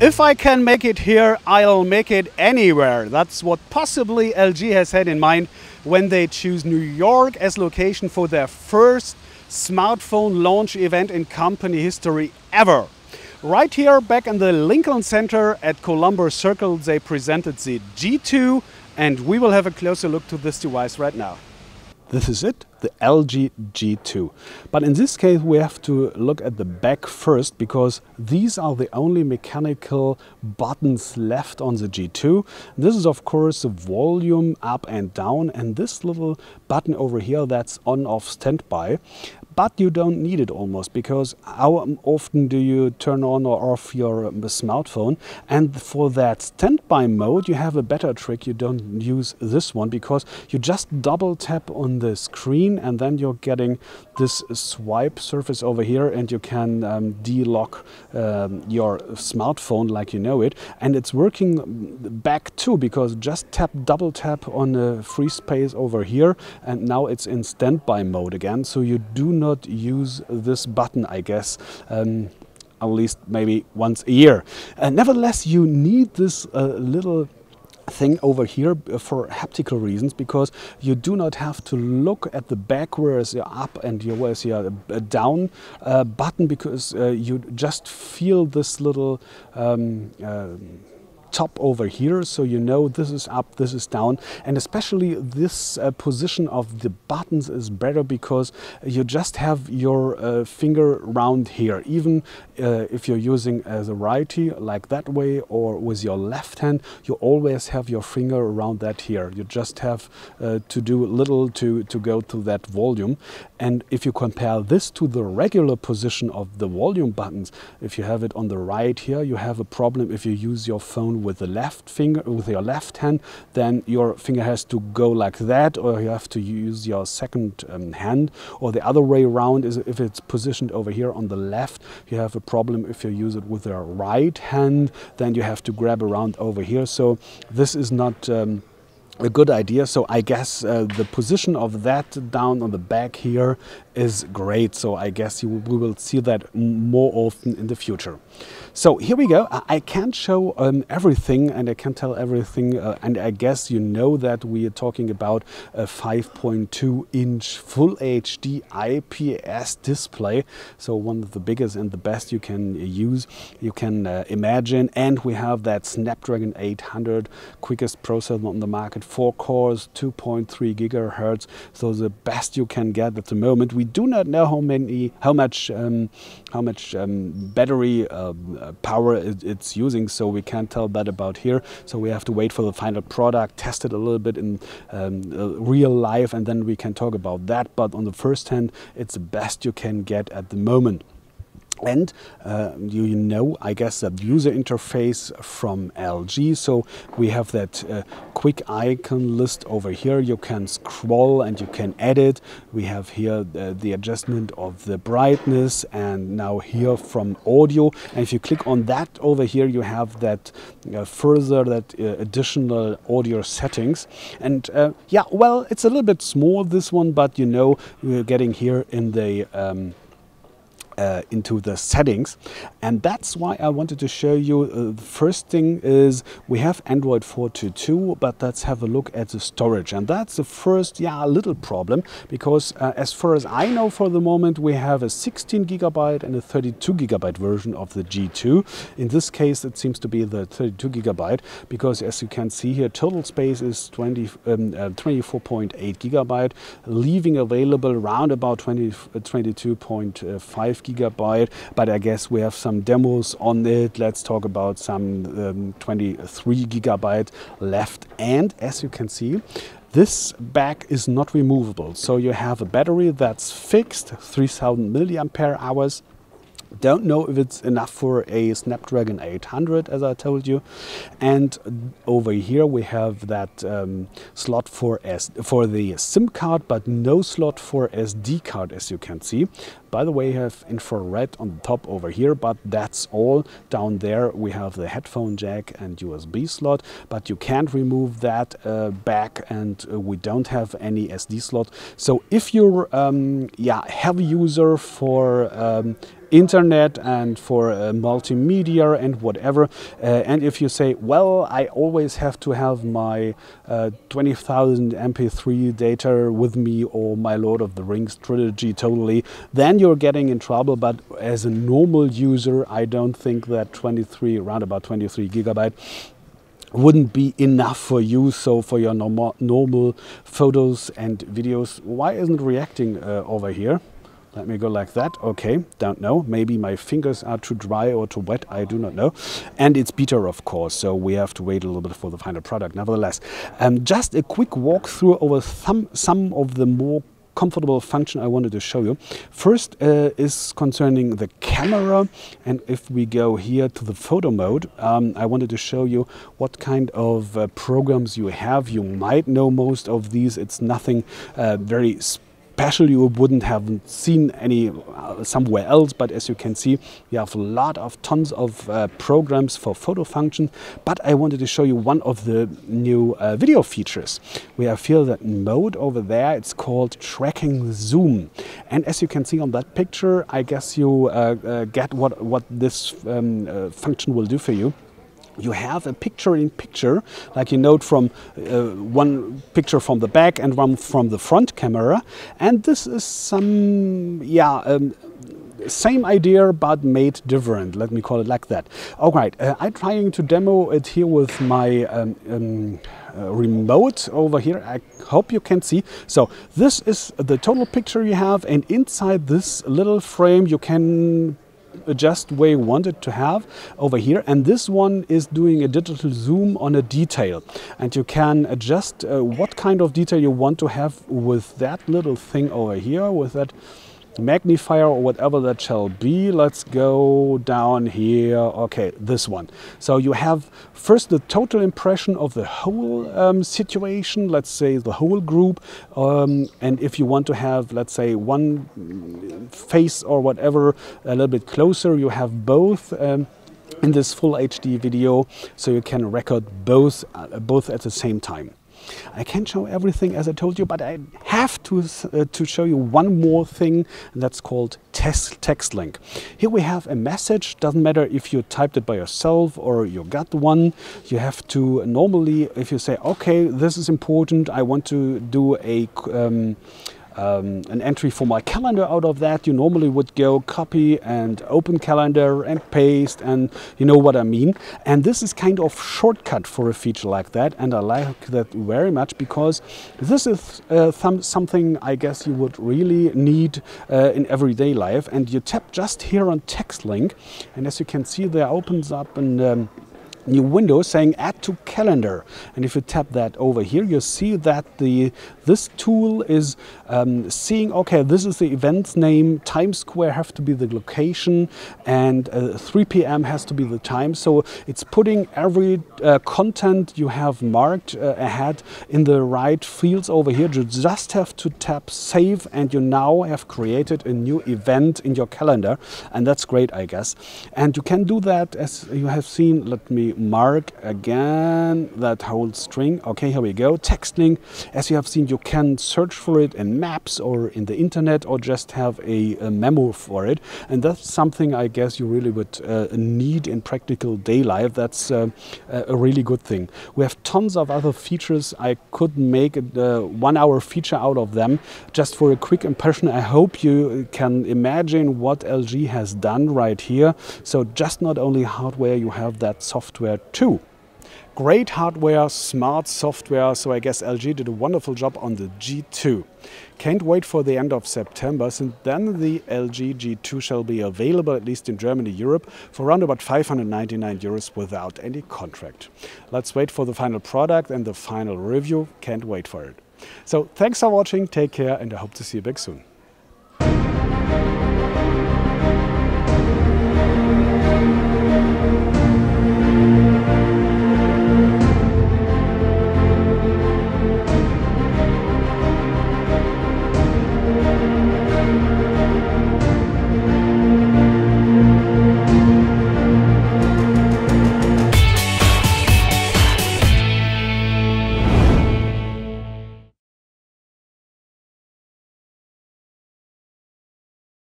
If I can make it here, I'll make it anywhere. That's what possibly LG has had in mind when they choose New York as location for their first smartphone launch event in company history ever. Right here back in the Lincoln Center at Columbus Circle, they presented the G2, and we will have a closer look to this device right now. This is it, the LG G2. But in this case we have to look at the back first, because these are the only mechanical buttons left on the G2. This is of course the volume up and down, and this little button over here, that's on-off standby. But you don't need it almost, because how often do you turn on or off your smartphone? And for that standby mode you have a better trick. You don't use this one, because you just double tap on the screen and then you're getting this swipe surface over here, and you can de-lock your smartphone like you know it. And it's working back too, because just double tap on the free space over here and now it's in standby mode again. So you do not use this button, I guess, at least maybe once a year. Nevertheless, you need this little thing over here for haptical reasons, because you do not have to look at the back whereas you're up and whereas you're down button, because you just feel this little top over here, so you know this is up, this is down. And especially this position of the buttons is better, because you just have your finger round here, even if you're using the righty like that way or with your left hand, you always have your finger around that here. You just have to do little to go to that volume. And if you compare this to the regular position of the volume buttons, if you have it on the right here, you have a problem. If you use your phone with the left finger, with your left hand, then your finger has to go like that, or you have to use your second hand. Or the other way around is if it's positioned over here on the left, you have a problem. If you use it with your right hand, then you have to grab around over here. So this is not a good idea. So I guess the position of that down on the back here is great. So I guess we will see that more often in the future. So here we go. I can't show everything and I can't tell everything, and I guess you know that we are talking about a 5.2-inch Full HD IPS display. So one of the biggest and the best you can use, you can imagine. And we have that Snapdragon 800, quickest processor on the market, 4 cores, 2.3 gigahertz. So the best you can get at the moment. We do not know how much battery power it's using, so we can't tell that about here. So we have to wait for the final product, test it a little bit in real life, and then we can talk about that. But on the first hand, it's the best you can get at the moment. And you know, I guess, the user interface from LG. So we have that quick icon list over here. You can scroll and you can edit. We have here the adjustment of the brightness, and now here from audio. And if you click on that over here, you have that additional audio settings. And yeah, well, it's a little bit small, this one, but you know, we're getting here in the into the settings, and that's why I wanted to show you. The first thing is we have Android 4.2.2, but let's have a look at the storage, and that's the first little problem, because as far as I know for the moment, we have a 16 gigabyte and a 32 gigabyte version of the G2. In this case it seems to be the 32 gigabyte, because as you can see here, total space is 24.8 gigabyte, leaving available around about 22.5 gigabyte, but I guess we have some demos on it. Let's talk about some 23 gigabyte left. And as you can see, this back is not removable. So you have a battery that's fixed, 3000 milliampere hours. Don't know if it's enough for a Snapdragon 800, as I told you. And over here we have that slot for the SIM card, but no slot for SD card, as you can see. By the way, you have infrared on the top over here, but that's all. Down there we have the headphone jack and USB slot, but you can't remove that back, and we don't have any SD slot. So if you're heavy user for internet and for multimedia and whatever, and if you say, well, I always have to have my 20,000 MP3 data with me, or my Lord of the Rings trilogy totally, then you're getting in trouble. But as a normal user, I don't think that around about 23 gigabyte wouldn't be enough for you. So for your normal photos and videos, why isn't it reacting over here? Let me go like that. Okay, don't know. Maybe my fingers are too dry or too wet. I do not know. And it's beta, of course, so we have to wait a little bit for the final product. Nevertheless, just a quick walkthrough over some of the more comfortable function I wanted to show you. First is concerning the camera, and if we go here to the photo mode, I wanted to show you what kind of programs you have. You might know most of these. It's nothing very special you wouldn't have seen any somewhere else, but as you can see, we have tons of programs for photo functions. But I wanted to show you one of the new video features. We have here that mode over there. It's called tracking zoom, and as you can see on that picture, I guess you get what this function will do for you. You have a picture-in-picture, like you note from one picture from the back and one from the front camera. And this is some, same idea but made different. Let me call it like that. All right, I'm trying to demo it here with my remote over here. I hope you can see. So this is the total picture you have, and inside this little frame you can adjust where you want it to have over here, and this one is doing a digital zoom on a detail, and you can adjust what kind of detail you want to have with that little thing over here, with that magnifier or whatever that shall be. Let's go down here. Okay, this one. So you have first the total impression of the whole situation, let's say the whole group, and if you want to have, let's say, one face or whatever a little bit closer, you have both in this full HD video, so you can record both at the same time. I can't show everything as I told you, but I have to show you one more thing, and that's called text link. Here we have a message. Doesn't matter if you typed it by yourself or you got one. You have to normally, if you say, okay, this is important, I want to do an entry for my calendar out of that, you normally would go copy and open calendar and paste, and you know what I mean. And this is kind of shortcut for a feature like that, and I like that very much, because this is something I guess you would really need in everyday life. And you tap just here on text link, and as you can see, there opens up an new window saying add to calendar, and if you tap that over here, you see that this tool is seeing, okay, this is the event's name, Times Square have to be the location, and 3 p.m. has to be the time. So it's putting every content you have marked ahead in the right fields over here. You just have to tap save, and you now have created a new event in your calendar, and that's great, I guess. And you can do that, as you have seen. Let me mark again that whole string. Okay, here we go. Text link. As you have seen, you can search for it in maps or in the internet, or just have a memo for it. And that's something I guess you really would need in practical day life. That's a really good thing. We have tons of other features. I could make a 1 hour feature out of them. Just for a quick impression, I hope you can imagine what LG has done right here. So just not only hardware, you have that software too. Great hardware, smart software, so I guess LG did a wonderful job on the G2. Can't wait for the end of September, since then the LG G2 shall be available, at least in Germany, Europe, for around about 599 euros without any contract. Let's wait for the final product and the final review. Can't wait for it. So thanks for watching, take care, and I hope to see you back soon.